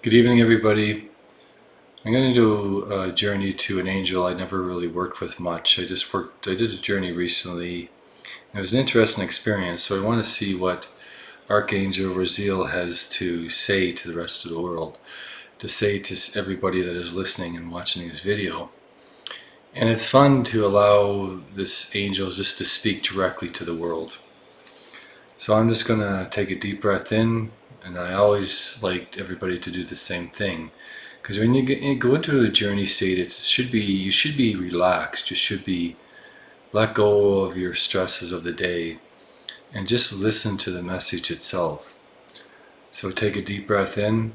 Good evening, everybody. I'm going to do a journey to an angel I never really worked with much. I did a journey recently. It was an interesting experience, so I want to see what Archangel Raziel has to say to the rest of the world, to say to everybody that is listening and watching this video. And it's fun to allow this angel just to speak directly to the world. So I'm just going to take a deep breath in, and I always like everybody to do the same thing. Because when you go into a journey state, you should be relaxed. You should be let go of your stresses of the day and just listen to the message itself. So take a deep breath in,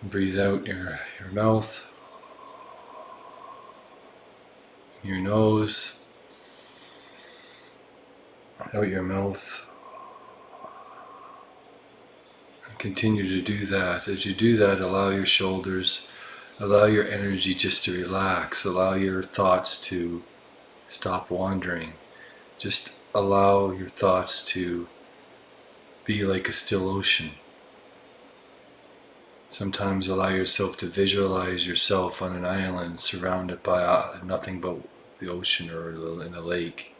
breathe out your mouth, your nose, out your mouth. Continue to do that. As you do that, allow your shoulders, allow your energy just to relax, allow your thoughts to stop wandering. Just allow your thoughts to be like a still ocean. Sometimes allow yourself to visualize yourself on an island surrounded by nothing but the ocean or in a lake.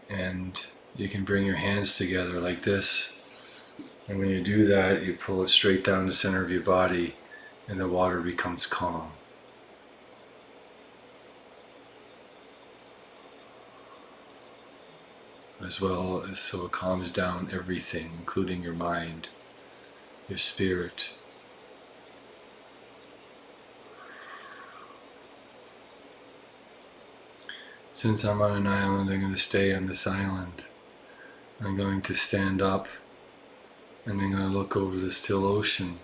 And you can bring your hands together like this. And when you do that, you pull it straight down the center of your body and the water becomes calm. As well as so it calms down everything, including your mind, your spirit. Since I'm on an island, I'm going to stay on this island. I'm going to stand up and I'm going to look over the still ocean,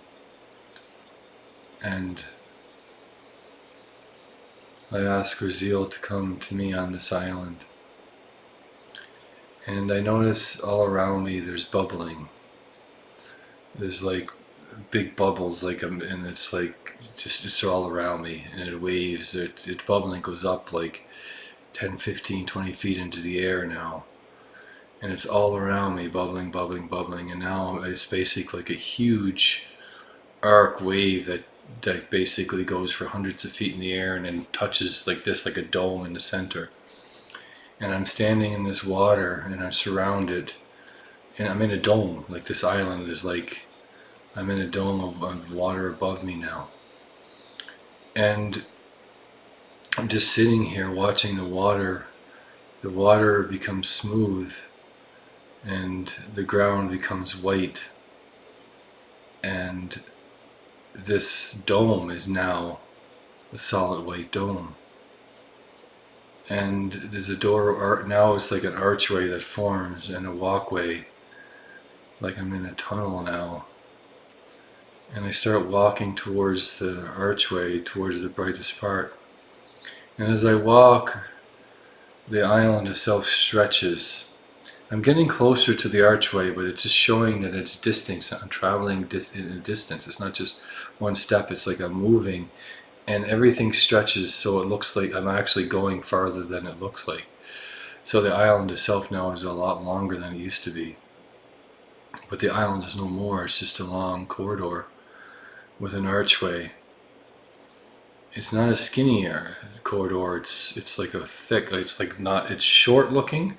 and I ask Raziel to come to me on this island. And I notice all around me there's bubbling. There's like big bubbles, and it's like just all around me, and it waves. It bubbling goes up like 10, 15, 20 feet into the air now. And it's all around me, bubbling, bubbling, bubbling, and now it's basically like a huge arc wave that basically goes for hundreds of feet in the air and then touches like this, like a dome in the center. And I'm standing in this water and I'm surrounded, and I'm in a dome. Like this island is like, I'm in a dome of water above me now. And I'm just sitting here watching the water. The water becomes smooth and the ground becomes white, and this dome is now a solid white dome. And there's a door, now it's like an archway that forms, and a walkway, like I'm in a tunnel now. And I start walking towards the archway, towards the brightest part. And as I walk, the island itself stretches. I'm getting closer to the archway, but it's just showing that it's distance. I'm traveling in a distance. It's not just one step, it's like I'm moving, and everything stretches so it looks like I'm actually going farther than it looks like. So the island itself now is a lot longer than it used to be. But the island is no more, it's just a long corridor with an archway. It's not a skinny corridor, it's like a thick, it's short looking,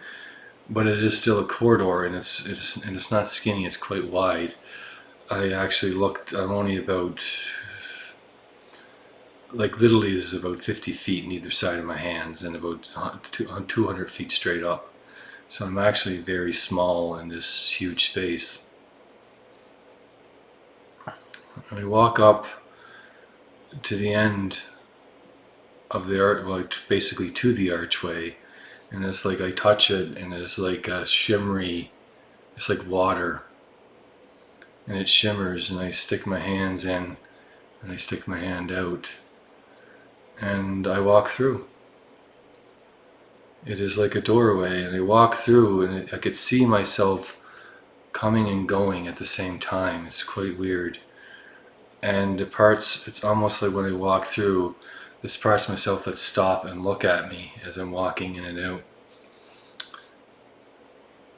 but it is still a corridor, and it's not skinny, it's quite wide. I actually looked, I'm only about, like literally this is about 50 feet in either side of my hands and about 200 feet straight up. So I'm actually very small in this huge space. I walk up to the end of the basically to the archway, and it's like I touch it and it's like a shimmery, it's like water, and it shimmers, and I stick my hands in and I stick my hand out and I walk through. It is like a doorway, and I walk through, and I could see myself coming and going at the same time. It's quite weird. And the parts, it's almost like when I walk through, there's parts of myself that stop and look at me as I'm walking in and out.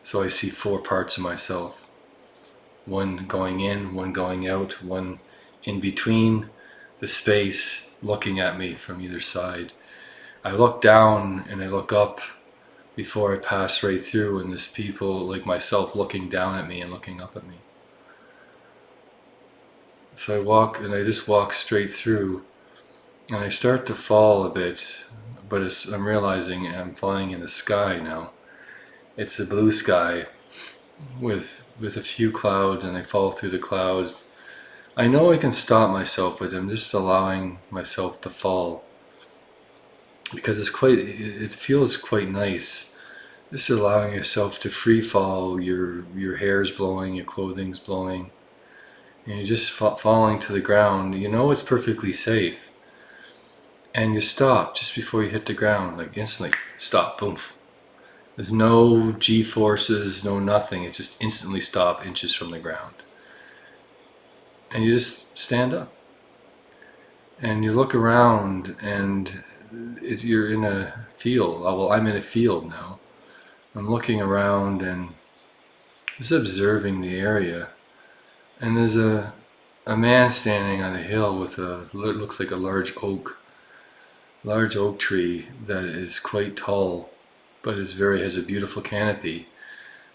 So I see 4 parts of myself. one going in, one going out, one in between the space, looking at me from either side. I look down and I look up before I pass right through, and there's people like myself looking down at me and looking up at me. So I walk, and I just walk straight through, and I start to fall a bit, but I'm realizing I'm flying in the sky now. It's a blue sky with a few clouds, and I fall through the clouds. I know I can stop myself, but I'm just allowing myself to fall, because it feels quite nice. Just allowing yourself to free fall. Your hair's blowing, your clothing's blowing, and you're just falling to the ground. You know it's perfectly safe, and you stop just before you hit the ground, like instantly stop, boom. There's no G-forces, no nothing. It just instantly stop inches from the ground. And you just stand up. And you look around, and you're in a field. Well, I'm in a field now. I'm looking around and just observing the area. And there's a man standing on a hill with looks like a large oak tree that is quite tall, but has a beautiful canopy,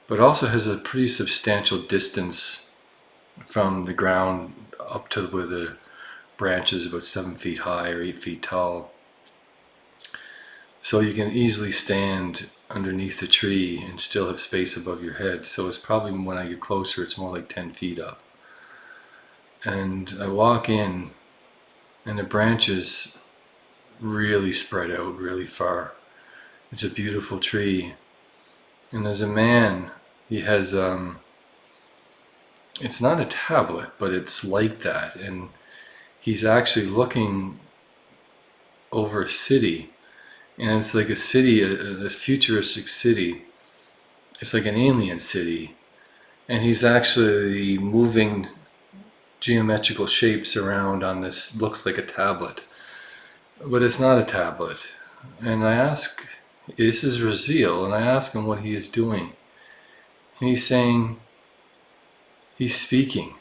but also has a pretty substantial distance from the ground up to where the branch is about 7 feet high or 8 feet tall. So you can easily stand underneath the tree and still have space above your head. So it's probably, when I get closer, it's more like 10 feet up. And I walk in, and the branches really spread out really far. It's a beautiful tree. And there's a man, he has, it's not a tablet, but it's like that. And he's actually looking over a city. And it's like a city, a futuristic city. It's like an alien city. And he's actually moving geometrical shapes around on this, looks like a tablet. But it's not a tablet. And I ask, this is Raziel, and I ask him what he is doing. And he's saying, he's speaking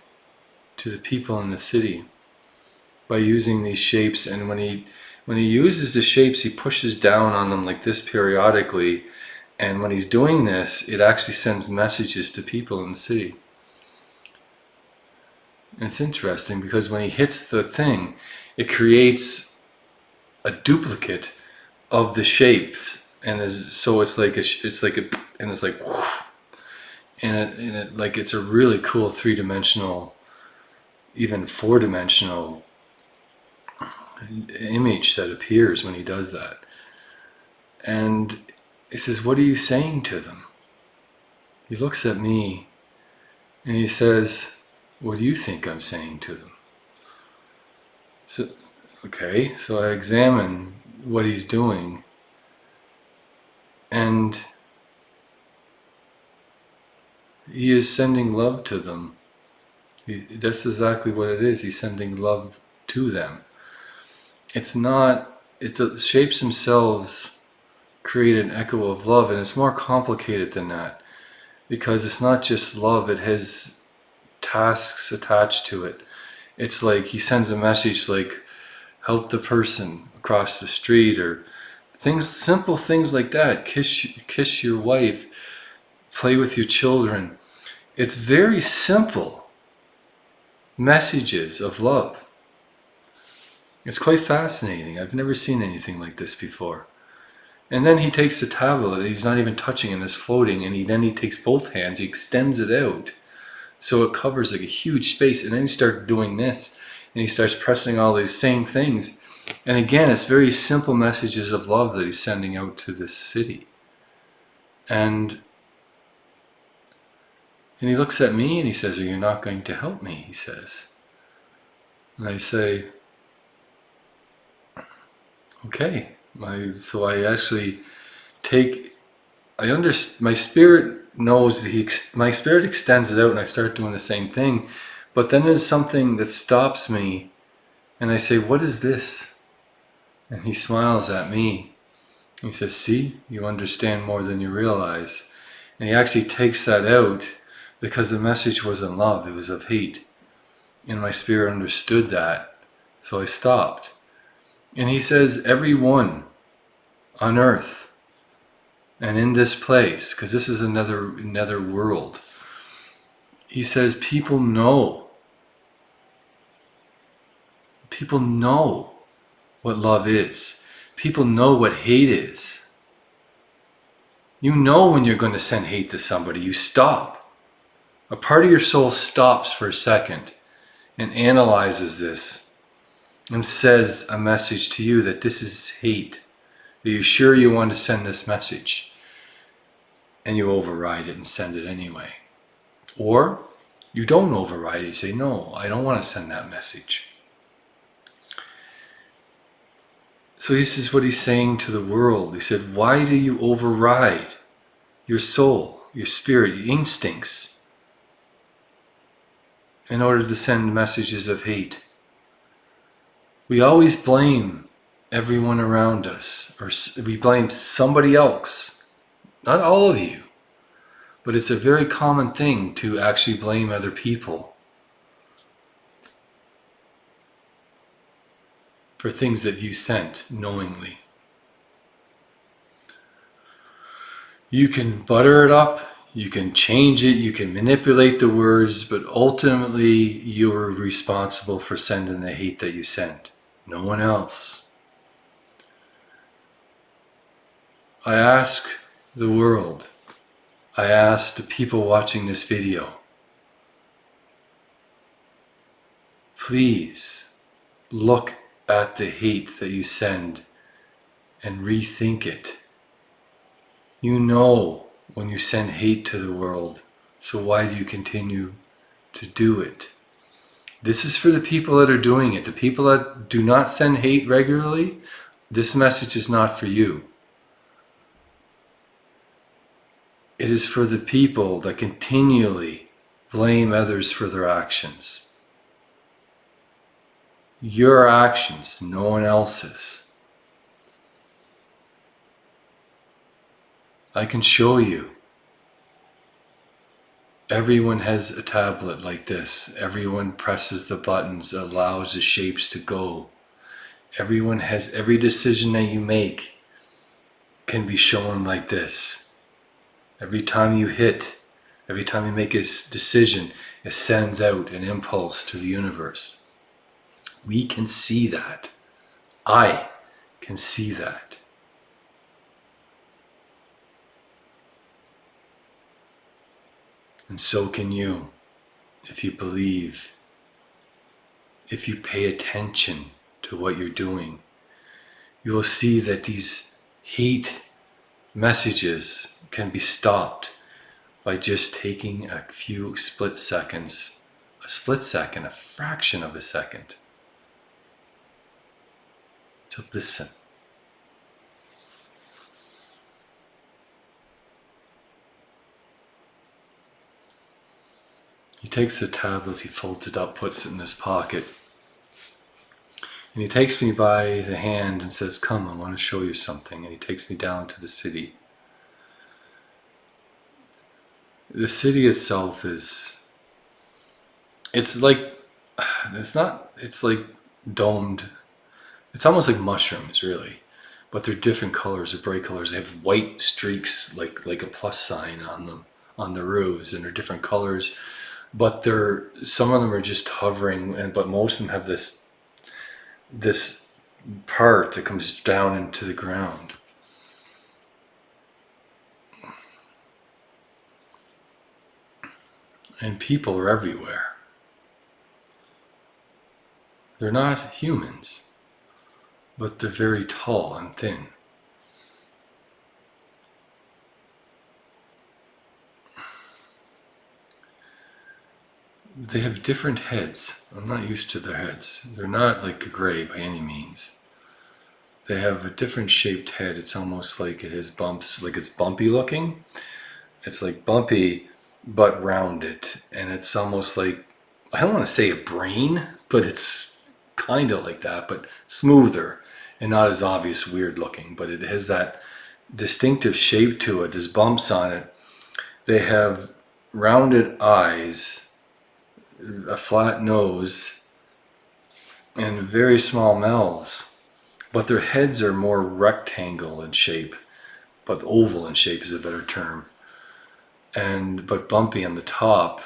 to the people in the city by using these shapes. And when he uses the shapes, he pushes down on them like this periodically. And when he's doing this, it actually sends messages to people in the city. And it's interesting because when he hits the thing, it creates a duplicate of the shapes, and so it's like and it's like, and it like, it's a really cool 3-dimensional, even 4-dimensional image that appears when he does that. And he says, "What are you saying to them?" He looks at me and he says, "What do you think I'm saying to them?" So, okay, so I examine what he's doing, and he is sending love to them. That's exactly what it is. He's sending love to them. The shapes themselves create an echo of love, and it's more complicated than that, because it's not just love, it has tasks attached to it. It's like he sends a message like, help the person across the street, or simple things like that. Kiss your wife, play with your children. It's very simple messages of love. It's quite fascinating. I've never seen anything like this before. And then he takes the tablet, he's not even touching it, it's floating, and then he takes both hands, he extends it out so it covers like a huge space, and then he starts doing this, and he starts pressing all these same things. And again, it's very simple messages of love that he's sending out to this city. And he looks at me and he says, "Are you not going to help me?" he says. And I say, okay. So I actually my spirit knows my spirit extends it out, and I start doing the same thing. But then there's something that stops me, and I say, "What is this?" And he smiles at me. He says, "See, you understand more than you realize." And he actually takes that out, because the message wasn't love, it was of hate. And my spirit understood that, so I stopped. And he says, everyone on earth and in this place, because this is another world, he says people know what love is. People know what hate is. You know when you're going to send hate to somebody, you stop. A part of your soul stops for a second and analyzes this and says a message to you that this is hate. Are you sure you want to send this message? And you override it and send it anyway. Or you don't override it. You say, no, I don't want to send that message. So this is what he's saying to the world. He said, why do you override your soul, your spirit, your instincts in order to send messages of hate? We always blame everyone around us, or we blame somebody else. Not all of you, but it's a very common thing to actually blame other people for things that you sent knowingly. You can butter it up, you can change it, you can manipulate the words, but ultimately you're responsible for sending the hate that you sent. No one else. I ask the world, I ask the people watching this video, please look at the hate that you send and rethink it. You know when you send hate to the world, so why do you continue to do it? This is for the people that are doing it. The people that do not send hate regularly, this message is not for you. It is for the people that continually blame others for their actions. Your actions, no one else's. I can show you. Everyone has a tablet like this. Everyone presses the buttons, allows the shapes to go. Everyone has, every decision that you make can be shown like this. Every time you hit, every time you make a decision, it sends out an impulse to the universe. We can see that. I can see that. And so can you, if you believe, if you pay attention to what you're doing. You will see that these hate messages can be stopped by just taking a few split seconds, a fraction of a second, to listen. He takes the tablet, he folds it up, puts it in his pocket, and he takes me by the hand and says, come, I want to show you something. And he takes me down to the city. The city itself is, it's like domed. It's almost like mushrooms, really. But they're different colors, they're bright colors. They have white streaks, like a plus sign on them, on the roofs, and they're different colors. But some of them are just hovering, but most of them have this part that comes down into the ground. And people are everywhere. They're not humans, but they're very tall and thin. They have different heads. I'm not used to their heads. They're not like a gray by any means. They have a different shaped head. It's almost like it has bumps, like it's bumpy looking. It's like bumpy, but rounded. And it's almost like, I don't want to say a brain, but it's kind of like that, but smoother and not as obvious weird looking. But it has that distinctive shape to it. There's bumps on it. They have rounded eyes, a flat nose, and very small mouths. But their heads are more rectangle in shape, but oval in shape is a better term. But bumpy on the top.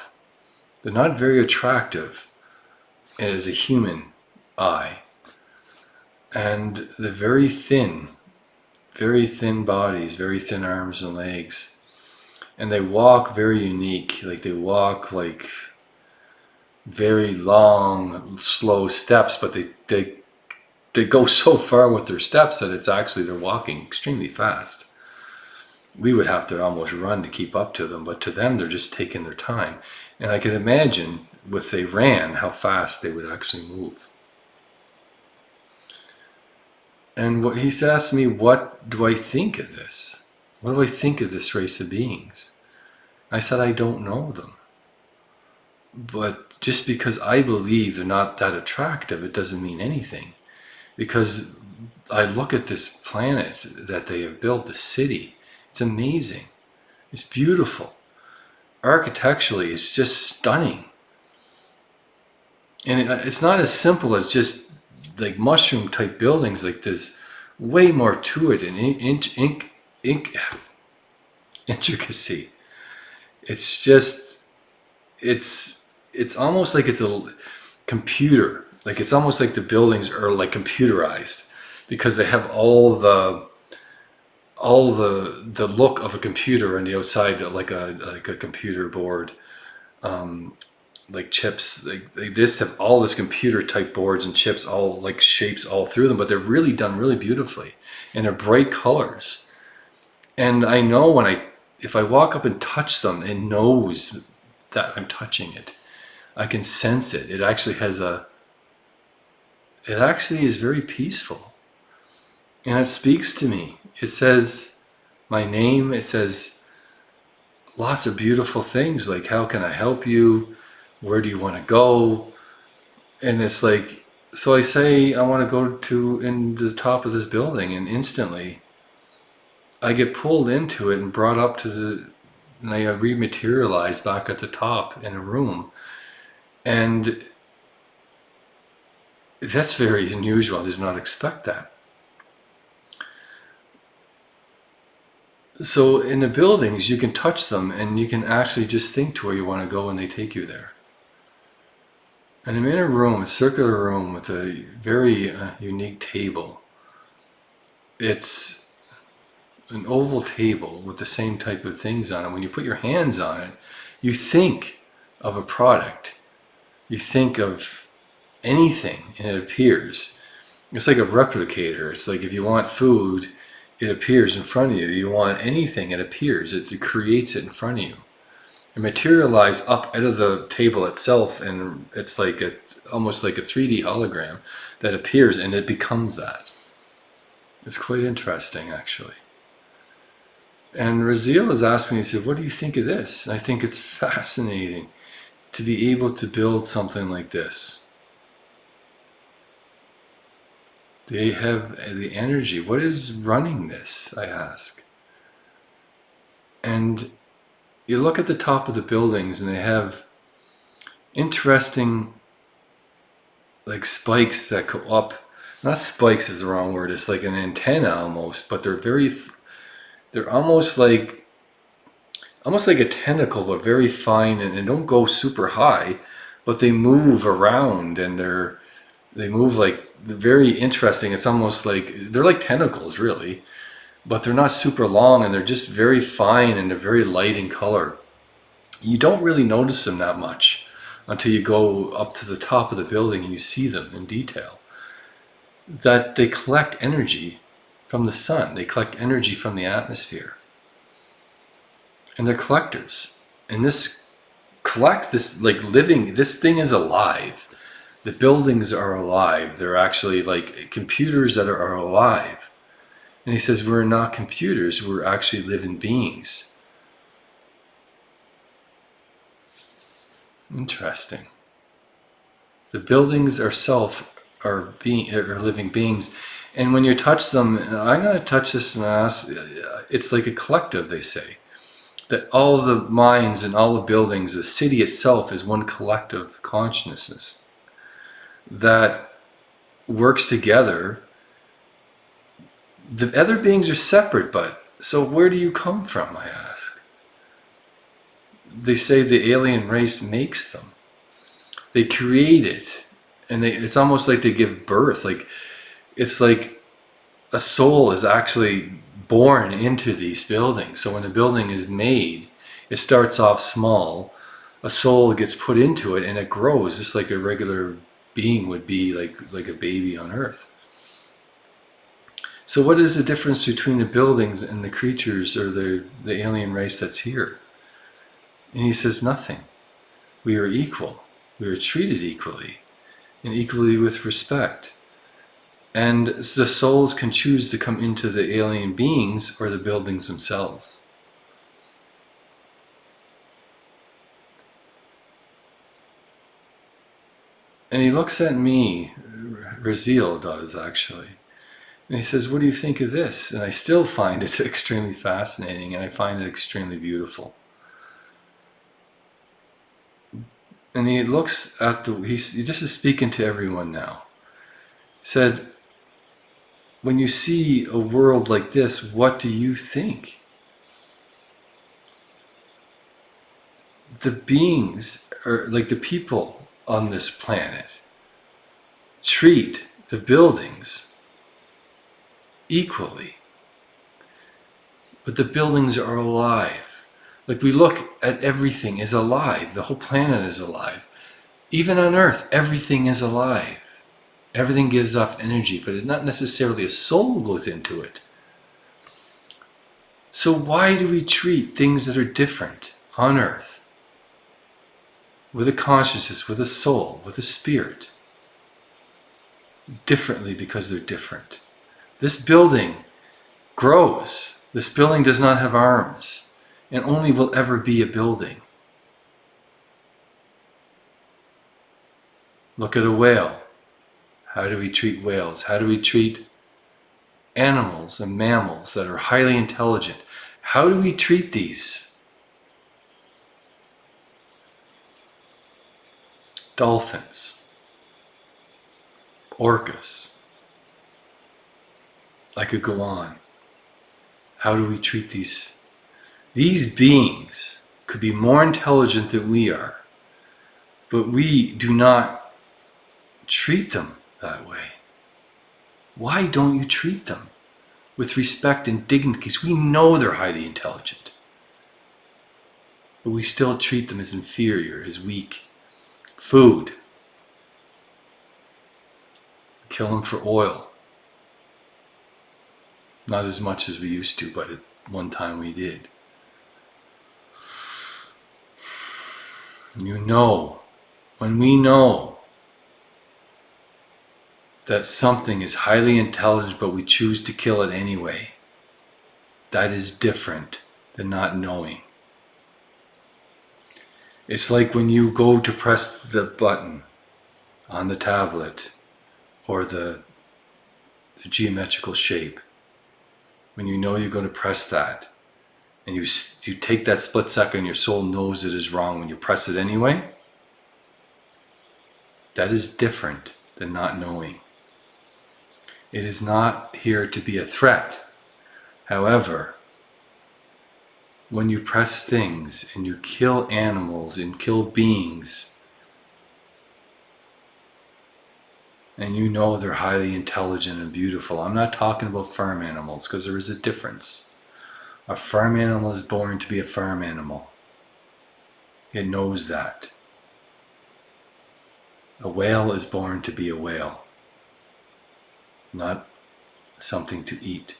They're not very attractive as a human eye. And they're very thin bodies, very thin arms and legs. And they walk very unique. Like they walk like very long, slow steps, but they go so far with their steps that it's actually they're walking extremely fast. We would have to almost run to keep up to them, but to them they're just taking their time. And I can imagine if they ran how fast they would actually move. And what he's asked me, what do I think of this? What do I think of this race of beings? I said, I don't know them. But just because I believe they're not that attractive, it doesn't mean anything. Because I look at this planet that they have built, the city. It's amazing. It's beautiful. Architecturally, it's just stunning. And it's not as simple as just like mushroom type buildings. Like there's way more to it in intricacy. It's just, it's almost like it's a computer. Like it's almost like the buildings are like computerized because they have all the look of a computer on the outside, like a computer board, like chips. They just have all this computer type boards and chips, all like shapes all through them, but they're really done really beautifully, and they're bright colors. And I know if I walk up and touch them, it knows that I'm touching it. I can sense it. It actually is very peaceful. And it speaks to me. It says my name. It says lots of beautiful things like, how can I help you? Where do you want to go? And it's like, so I say, I want to go in the top of this building, and instantly I get pulled into it and brought up and I rematerialize back at the top in a room. And that's very unusual. I did not expect that. So in the buildings, you can touch them and you can actually just think to where you want to go and they take you there. And I'm in a room, a circular room with a very unique table. It's an oval table with the same type of things on it. When you put your hands on it, you think of a product. You think of anything and it appears. It's like a replicator. It's like if you want food, it appears in front of you. You want anything, it appears. It creates it in front of you. It materializes up out of the table itself, and it's like almost like a 3D hologram that appears, and it becomes that. It's quite interesting, actually. And Raziel has asked me, he said, what do you think of this? And I think it's fascinating to be able to build something like this. They have the energy. What is running this, I ask? And you look at the top of the buildings and they have interesting like spikes that go up. Not spikes is the wrong word, it's like an antenna almost, but they're almost like a tentacle, but very fine, and they don't go super high, but they move around, and they move like very interesting. It's almost like they're like tentacles really, but they're not super long, and they're just very fine, and they're very light in color. You don't really notice them that much until you go up to the top of the building and you see them in detail. That they collect energy from the sun, they collect energy from the atmosphere. And they're collectors. And this collects, this like living, this thing is alive. The buildings are alive. They're actually like computers that are alive. And he says, we're not computers, we're actually living beings. Interesting. The buildings are living beings. And when you touch them, I'm going to touch this and ask, it's like a collective, they say. that all the minds and all the buildings, the city itself is one collective consciousness that works together. The other beings are separate, but so where do you come from, I ask? They say the alien race makes them. They create it, and it's almost like they give birth. Like it's like a soul is actually born into these buildings. So when a building is made, it starts off small, a soul gets put into it, and it grows just like a regular being would be, like a baby on earth. So what is the difference between the buildings and the creatures or the alien race that's here? And he says nothing. We are equal. We are treated equally, and equally with respect. And the souls can choose to come into the alien beings or the buildings themselves. And he looks at me, Raziel does actually, and he says, what do you think of this? And I still find it extremely fascinating, and I find it extremely beautiful. And he looks at he just is speaking to everyone now. He said, when you see a world like this, what do you think? The beings, or like the people on this planet, treat the buildings equally. But the buildings are alive. Like we look at everything is alive. The whole planet is alive. Even on Earth, everything is alive. Everything gives off energy, but it's not necessarily a soul goes into it. So why do we treat things that are different on Earth with a consciousness, with a soul, with a spirit, differently because they're different? This building grows. This building does not have arms and only will ever be a building. Look at a whale. How do we treat whales? How do we treat animals and mammals that are highly intelligent? How do we treat these? Dolphins, orcas. I could go on. How do we treat these? These beings could be more intelligent than we are, but we do not treat them that way. Why don't you treat them with respect and dignity? Because we know they're highly intelligent, but we still treat them as inferior, as weak. Food. Kill them for oil. Not as much as we used to, but at one time we did. You know, when we know that something is highly intelligent but we choose to kill it anyway, that is different than not knowing. It's like when you go to press the button on the tablet or the geometrical shape. When you know you're going to press that, and you take that split second, your soul knows it is wrong when you press it anyway, that is different than not knowing. It is not here to be a threat. However, when you press things and you kill animals and kill beings, and you know they're highly intelligent and beautiful. I'm not talking about farm animals, because there is a difference. A farm animal is born to be a farm animal. It knows that. A whale is born to be a whale, not something to eat.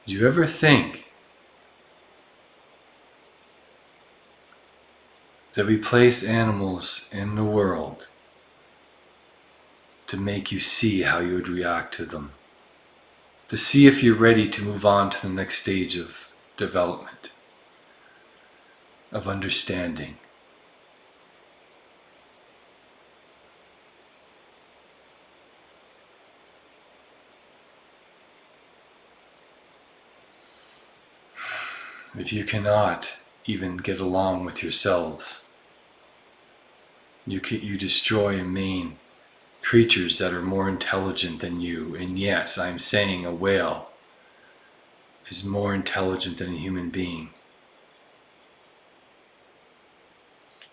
Do you ever think that we place animals in the world to make you see how you would react to them? To see if you're ready to move on to the next stage of development, of understanding. If you cannot even get along with yourselves, you destroy and maim creatures that are more intelligent than you. And yes, I'm saying a whale is more intelligent than a human being.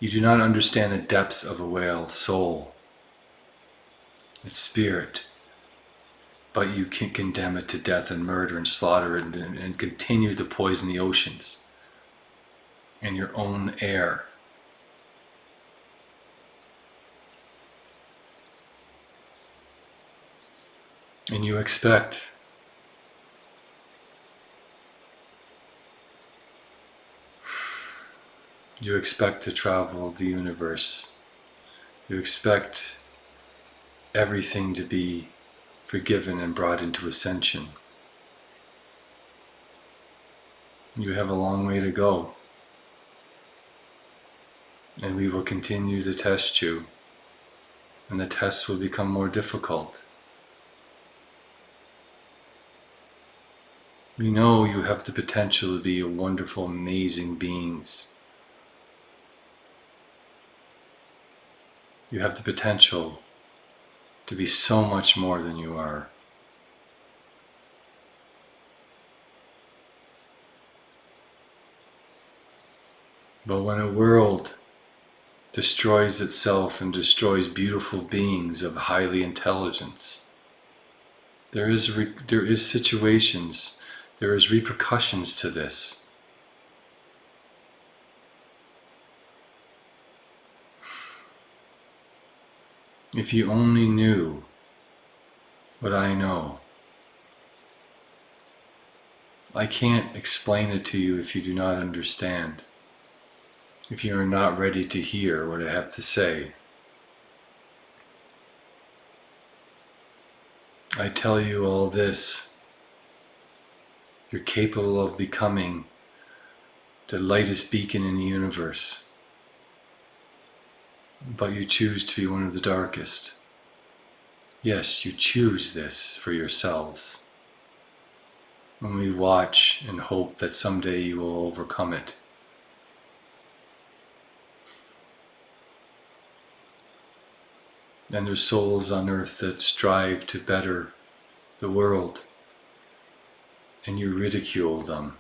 You do not understand the depths of a whale's soul, its spirit, but you can condemn it to death and murder and slaughter and continue to poison the oceans and your own air. And you expect to travel the universe. You expect everything to be forgiven and brought into ascension. You have a long way to go. And we will continue to test you. And the tests will become more difficult. We know you have the potential to be wonderful, amazing beings. You have the potential to be so much more than you are. But when a world destroys itself and destroys beautiful beings of highly intelligence, there is situations, there is repercussions to this. If you only knew what I know. I can't explain it to you if you do not understand, if you are not ready to hear what I have to say. I tell you all this. You're capable of becoming the lightest beacon in the universe, but you choose to be one of the darkest. Yes, you choose this for yourselves. And we watch and hope that someday you will overcome it. And there's souls on earth that strive to better the world, and you ridicule them.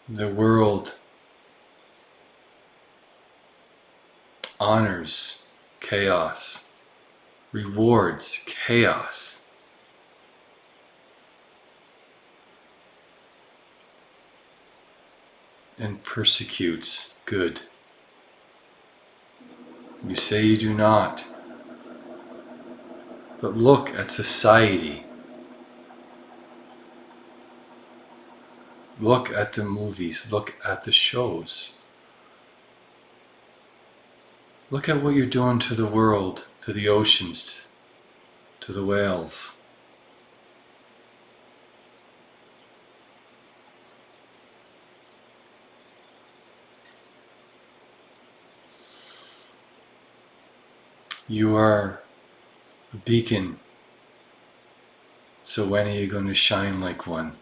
The world honors chaos, rewards chaos. And persecutes good. You say you do not. But look at society. Look at the movies. Look at the shows. Look at what you're doing to the world, to the oceans, to the whales. You are a beacon, so when are you going to shine like one?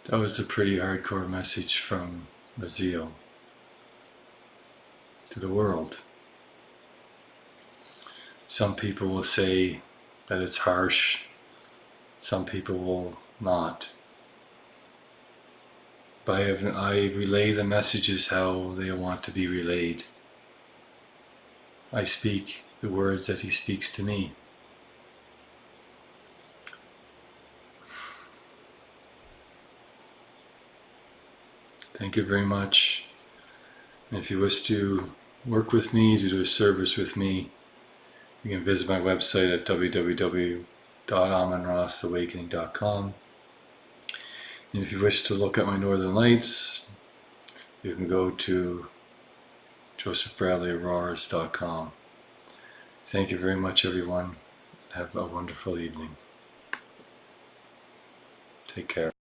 That was a pretty hardcore message from Raziel to the world. Some people will say that it's harsh, some people will not. But I relay the messages how they want to be relayed. I speak the words that he speaks to me. Thank you very much. And if you wish to work with me, to do a service with me, you can visit my website at www.amonrosawakening.com. And if you wish to look at my Northern Lights, you can go to josephbradleyauroras.com. Thank you very much, everyone. Have a wonderful evening. Take care.